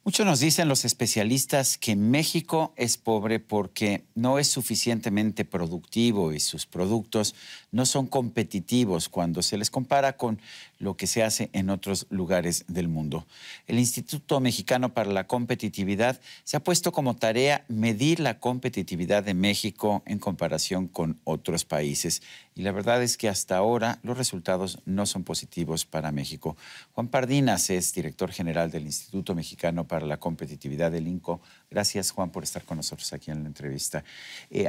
Muchos nos dicen los especialistas que México es pobre porque no es suficientemente productivo y sus productos no son competitivos cuando se les compara con lo que se hace en otros lugares del mundo. El Instituto Mexicano para la Competitividad se ha puesto como tarea medir la competitividad de México en comparación con otros países. Y la verdad es que hasta ahora los resultados no son positivos para México. Juan Pardinas es director general del Instituto Mexicano para la Competitividad del INCO. Gracias, Juan, por estar con nosotros aquí en la entrevista.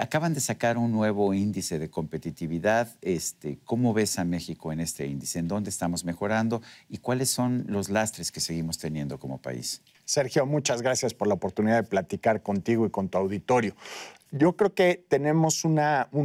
Acaban de sacar un nuevo índice de competitividad. ¿Cómo ves a México en este índice? ¿En dónde estamos mejorando? ¿Y cuáles son los lastres que seguimos teniendo como país? Sergio, muchas gracias por la oportunidad de platicar contigo y con tu auditorio. Yo creo que tenemos un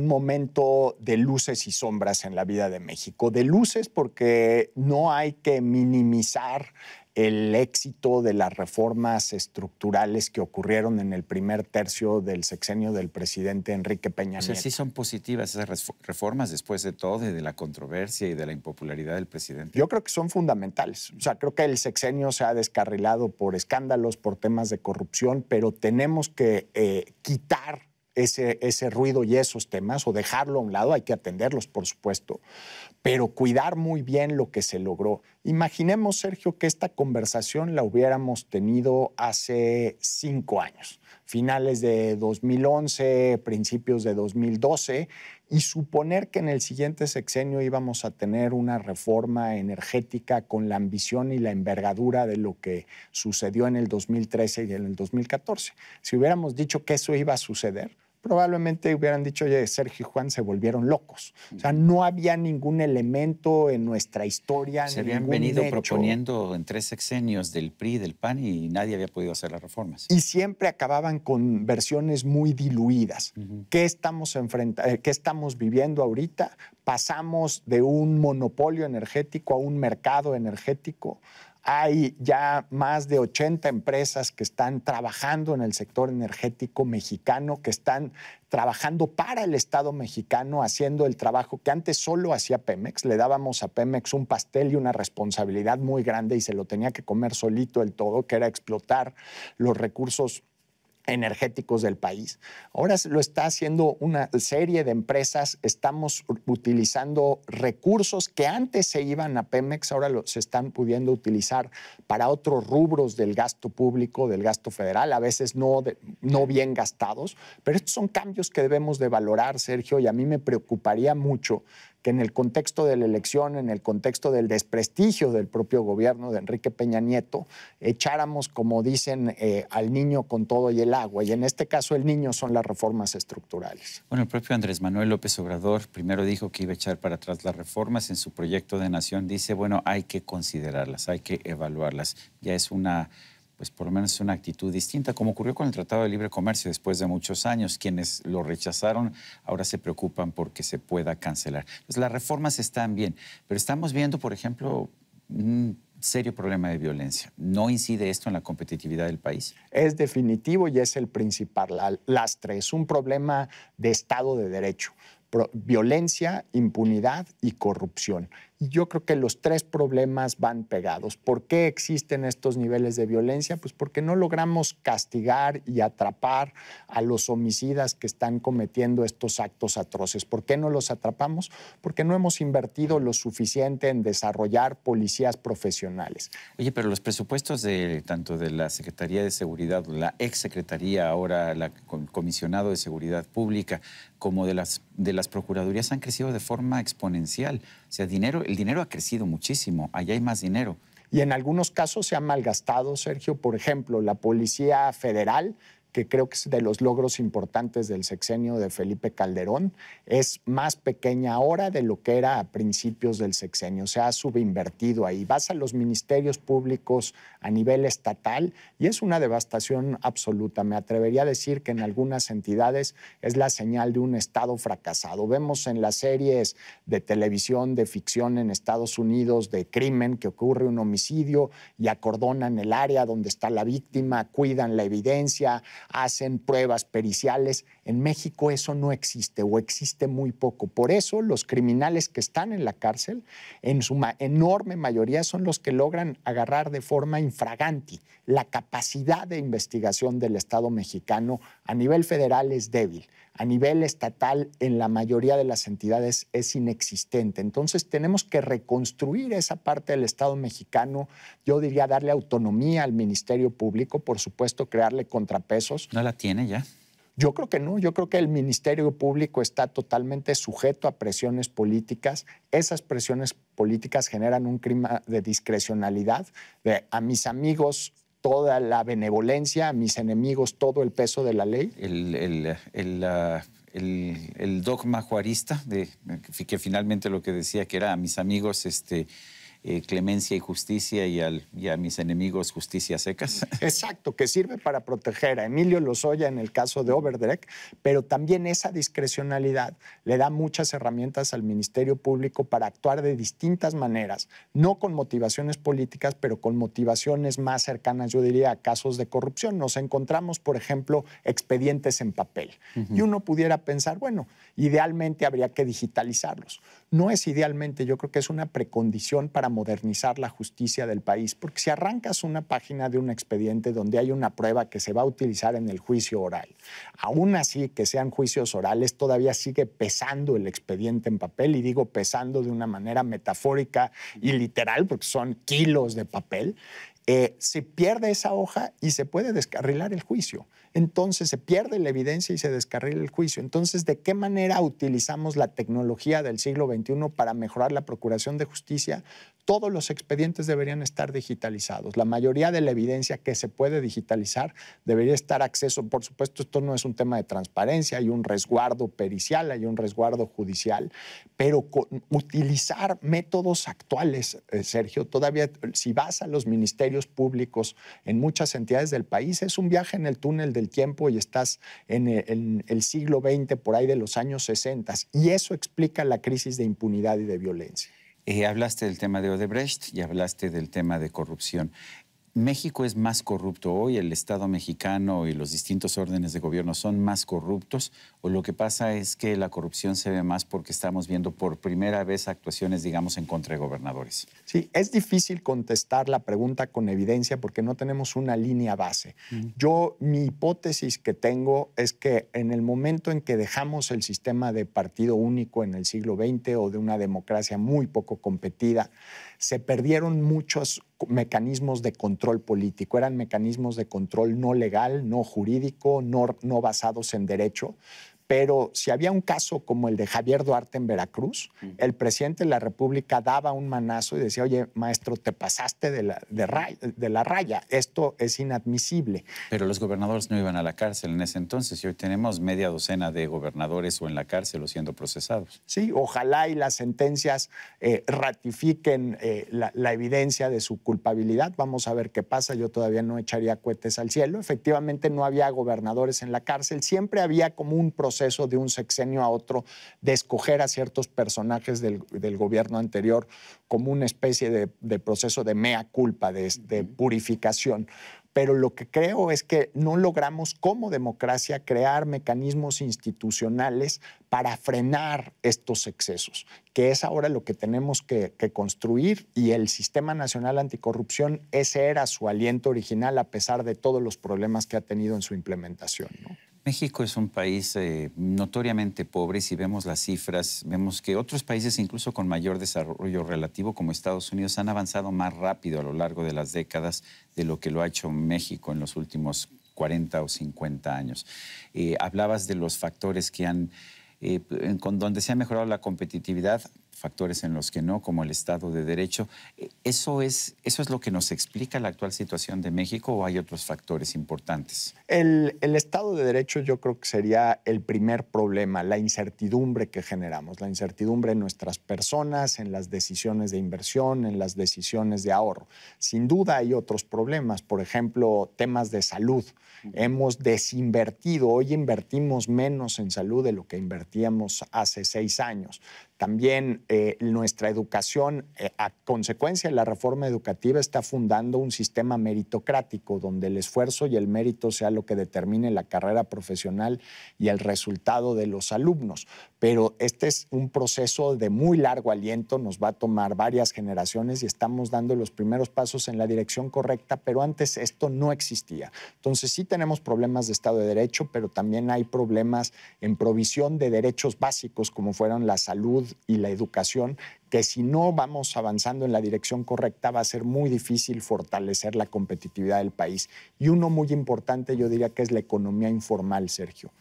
momento de luces y sombras en la vida de México. De luces porque no hay que minimizar el éxito de las reformas estructurales que ocurrieron en el primer tercio del sexenio del presidente Enrique Peña Nieto. O sea, sí son positivas esas reformas después de todo y de la controversia y de la impopularidad del presidente. Yo creo que son fundamentales. O sea, creo que el sexenio se ha descarrilado por escándalos, por temas de corrupción, pero tenemos que quitar ese ruido y esos temas o dejarlo a un lado. Hay que atenderlos, por supuesto, pero cuidar muy bien lo que se logró. Imaginemos, Sergio, que esta conversación la hubiéramos tenido hace 5 años, finales de 2011, principios de 2012, y suponer que en el siguiente sexenio íbamos a tener una reforma energética con la ambición y la envergadura de lo que sucedió en el 2013 y en el 2014. Si hubiéramos dicho que eso iba a suceder, probablemente hubieran dicho, oye, Sergio y Juan se volvieron locos. O sea, no había ningún elemento en nuestra historia. Se habían venido proponiendo en 3 sexenios del PRI, del PAN, y nadie había podido hacer las reformas. Y siempre acababan con versiones muy diluidas. ¿Qué estamos viviendo ahorita? Pasamos de un monopolio energético a un mercado energético. Hay ya más de 80 empresas que están trabajando en el sector energético mexicano, que están trabajando para el Estado mexicano, haciendo el trabajo que antes solo hacía Pemex. Le dábamos a Pemex un pastel y una responsabilidad muy grande y se lo tenía que comer solito el todo, que era explotar los recursos energéticos del país. Ahora lo está haciendo una serie de empresas. Estamos utilizando recursos que antes se iban a Pemex, ahora se están pudiendo utilizar para otros rubros del gasto público, del gasto federal, a veces no bien gastados, pero estos son cambios que debemos de valorar, Sergio, y a mí me preocuparía mucho que en el contexto de la elección, en el contexto del desprestigio del propio gobierno de Enrique Peña Nieto, echáramos, como dicen, al niño con todo y el agua. Y en este caso el niño son las reformas estructurales. Bueno, el propio Andrés Manuel López Obrador primero dijo que iba a echar para atrás las reformas. En su proyecto de nación dice, bueno, hay que considerarlas, hay que evaluarlas. Ya es una... pues por lo menos es una actitud distinta, como ocurrió con el Tratado de Libre Comercio después de muchos años. Quienes lo rechazaron ahora se preocupan porque se pueda cancelar. Pues las reformas están bien, pero estamos viendo, por ejemplo, un serio problema de violencia. ¿No incide esto en la competitividad del país? Es definitivo y es el principal lastre. Es un problema de Estado de Derecho. Violencia, impunidad y corrupción. Y yo creo que los 3 problemas van pegados. ¿Por qué existen estos niveles de violencia? Pues porque no logramos castigar y atrapar a los homicidas que están cometiendo estos actos atroces. ¿Por qué no los atrapamos? Porque no hemos invertido lo suficiente en desarrollar policías profesionales. Oye, pero los presupuestos tanto de la Secretaría de Seguridad, la exsecretaría, ahora la comisionado de Seguridad Pública, como de las procuradurías han crecido de forma exponencial. O sea, el dinero ha crecido muchísimo, allá hay más dinero. Y en algunos casos se ha malgastado, Sergio. Por ejemplo, la Policía Federal, que creo que es de los logros importantes del sexenio de Felipe Calderón, es más pequeña ahora de lo que era a principios del sexenio. Se ha subinvertido ahí. Vas a los ministerios públicos a nivel estatal y es una devastación absoluta. Me atrevería a decir que en algunas entidades es la señal de un Estado fracasado. Vemos en las series de televisión, de ficción en Estados Unidos, de crimen, que ocurre un homicidio y acordonan el área donde está la víctima, cuidan la evidencia, hacen pruebas periciales. En México eso no existe o existe muy poco. Por eso los criminales que están en la cárcel, en su enorme mayoría, son los que logran agarrar de forma infraganti. La capacidad de investigación del Estado mexicano a nivel federal es débil. A nivel estatal, en la mayoría de las entidades es inexistente. Entonces, tenemos que reconstruir esa parte del Estado mexicano. Yo diría darle autonomía al Ministerio Público, por supuesto, crearle contrapesos. ¿No la tiene ya? Yo creo que no. Yo creo que el Ministerio Público está totalmente sujeto a presiones políticas. Esas presiones políticas generan un clima de discrecionalidad, de a mis amigos toda la benevolencia, a mis enemigos todo el peso de la ley. El dogma juarista, que finalmente lo que decía que era a mis amigos clemencia y justicia y a mis enemigos justicia secas. Exacto, que sirve para proteger a Emilio Lozoya en el caso de Overdreck, pero también esa discrecionalidad le da muchas herramientas al Ministerio Público para actuar de distintas maneras, no con motivaciones políticas, pero con motivaciones más cercanas, yo diría, a casos de corrupción. Nos encontramos, por ejemplo, expedientes en papel. Y uno pudiera pensar, bueno, idealmente habría que digitalizarlos. No es idealmente, yo creo que es una precondición para modernizar la justicia del país, porque si arrancas una página de un expediente donde hay una prueba que se va a utilizar en el juicio oral, aún así que sean juicios orales, todavía sigue pesando el expediente en papel, y digo pesando de una manera metafórica y literal, porque son kilos de papel. Se pierde esa hoja y se puede descarrilar el juicio. Entonces se pierde la evidencia y se descarrila el juicio. Entonces, ¿de qué manera utilizamos la tecnología del siglo XXI para mejorar la procuración de justicia? Todos los expedientes deberían estar digitalizados. La mayoría de la evidencia que se puede digitalizar debería estar acceso. Por supuesto, esto no es un tema de transparencia, hay un resguardo pericial, hay un resguardo judicial, pero utilizar métodos actuales, Sergio, todavía si vas a los ministerios públicos en muchas entidades del país, es un viaje en el túnel del tiempo y estás en el siglo XX, por ahí de los años 60, y eso explica la crisis de impunidad y de violencia. Hablaste del tema de Odebrecht y hablaste del tema de corrupción. ¿México es más corrupto hoy? ¿El Estado mexicano y los distintos órdenes de gobierno son más corruptos? ¿O lo que pasa es que la corrupción se ve más porque estamos viendo por primera vez actuaciones, digamos, en contra de gobernadores? Sí, es difícil contestar la pregunta con evidencia porque no tenemos una línea base. Mi hipótesis que tengo es que en el momento en que dejamos el sistema de partido único en el siglo XX o de una democracia muy poco competida, se perdieron muchos mecanismos de control político. Eran mecanismos de control no legal, no jurídico, no basados en derecho. Pero si había un caso como el de Javier Duarte en Veracruz, el presidente de la República daba un manazo y decía, oye, maestro, te pasaste de la raya, esto es inadmisible. Pero los gobernadores no iban a la cárcel en ese entonces y hoy tenemos media docena de gobernadores o en la cárcel o siendo procesados. Sí, ojalá y las sentencias ratifiquen la evidencia de su culpabilidad. Vamos a ver qué pasa. Yo todavía no echaría cohetes al cielo. Efectivamente, no había gobernadores en la cárcel. Siempre había como un proceso de un sexenio a otro de escoger a ciertos personajes del gobierno anterior como una especie de proceso de mea culpa, de purificación. Pero lo que creo es que no logramos como democracia crear mecanismos institucionales para frenar estos excesos, que es ahora lo que tenemos que construir, y el Sistema Nacional Anticorrupción, ese era su aliento original a pesar de todos los problemas que ha tenido en su implementación, ¿no? México es un país notoriamente pobre y si vemos las cifras, vemos que otros países incluso con mayor desarrollo relativo como Estados Unidos han avanzado más rápido a lo largo de las décadas de lo que lo ha hecho México en los últimos 40 o 50 años. Hablabas de los factores que han, con donde se ha mejorado la competitividad, factores en los que no, como el Estado de Derecho. ¿Eso es lo que nos explica la actual situación de México o hay otros factores importantes? El Estado de Derecho yo creo que sería el primer problema, la incertidumbre que generamos, la incertidumbre en nuestras personas, en las decisiones de inversión, en las decisiones de ahorro. Sin duda hay otros problemas, por ejemplo, temas de salud. Hemos desinvertido, hoy invertimos menos en salud de lo que invertíamos hace 6 años. También nuestra educación, a consecuencia de la reforma educativa, está fundando un sistema meritocrático donde el esfuerzo y el mérito sea lo que determine la carrera profesional y el resultado de los alumnos. Pero este es un proceso de muy largo aliento, nos va a tomar varias generaciones y estamos dando los primeros pasos en la dirección correcta, pero antes esto no existía. Entonces sí tenemos problemas de Estado de Derecho, pero también hay problemas en provisión de derechos básicos como fueron la salud y la educación, que si no vamos avanzando en la dirección correcta va a ser muy difícil fortalecer la competitividad del país. Y uno muy importante yo diría que es la economía informal, Sergio.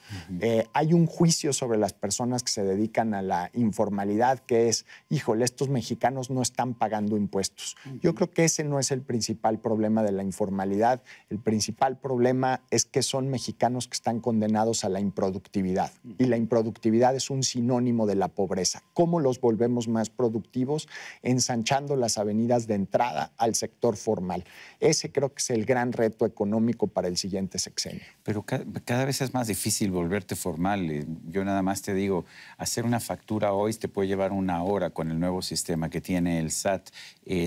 Hay un juicio sobre las personas que se dedican a la informalidad que es, híjole, estos mexicanos no están pagando impuestos. Yo creo que ese no es el principal problema de la informalidad. El principal problema es que son mexicanos que están condenados a la improductividad. Y la improductividad es un sinónimo de la pobreza. ¿Cómo los volvemos más productivos? Ensanchando las avenidas de entrada al sector formal. Ese creo que es el gran reto económico para el siguiente sexenio. Pero cada vez es más difícil volverte formal. Yo nada más te digo, hacer una factura hoy te puede llevar una hora con el nuevo sistema que tiene el SAT.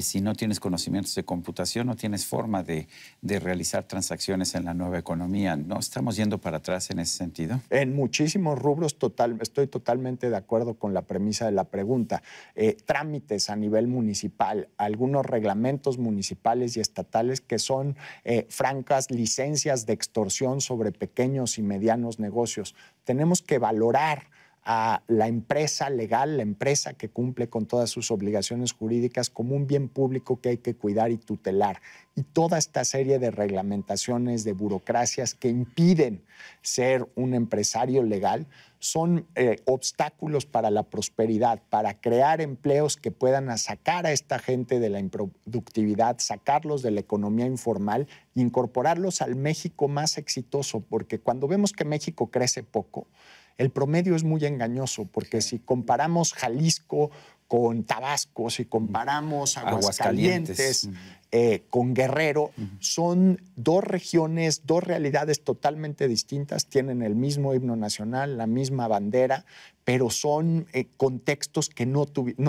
Si no tienes conocimientos de computación, no tienes forma de realizar transacciones en la nueva economía. ¿No estamos yendo para atrás en ese sentido? En muchísimos rubros estoy totalmente de acuerdo con la premisa de la pregunta. Trámites a nivel municipal, algunos reglamentos municipales y estatales que son francas licencias de extorsión sobre pequeños y medianos negocios. Tenemos que valorar a la empresa legal, la empresa que cumple con todas sus obligaciones jurídicas como un bien público que hay que cuidar y tutelar. Y toda esta serie de reglamentaciones, de burocracias que impiden ser un empresario legal son obstáculos para la prosperidad, para crear empleos que puedan sacar a esta gente de la improductividad, sacarlos de la economía informal e incorporarlos al México más exitoso, porque cuando vemos que México crece poco, el promedio es muy engañoso, porque si comparamos Jalisco con Tabasco, si comparamos Aguascalientes con Guerrero, son dos regiones, dos realidades totalmente distintas, tienen el mismo himno nacional, la misma bandera, pero son contextos que no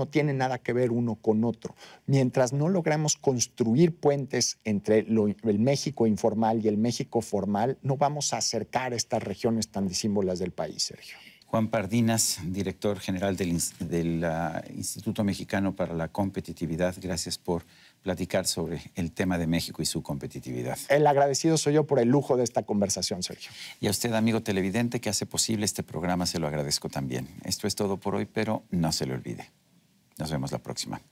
tienen nada que ver uno con otro. Mientras no logramos construir puentes entre el México informal y el México formal, no vamos a acercar estas regiones tan disímbolas del país, Sergio. Juan Pardinas, director general del Instituto Mexicano para la Competitividad, gracias por platicar sobre el tema de México y su competitividad. El agradecido soy yo por el lujo de esta conversación, Sergio. Y a usted, amigo televidente, que hace posible este programa, se lo agradezco también. Esto es todo por hoy, pero no se le olvide. Nos vemos la próxima.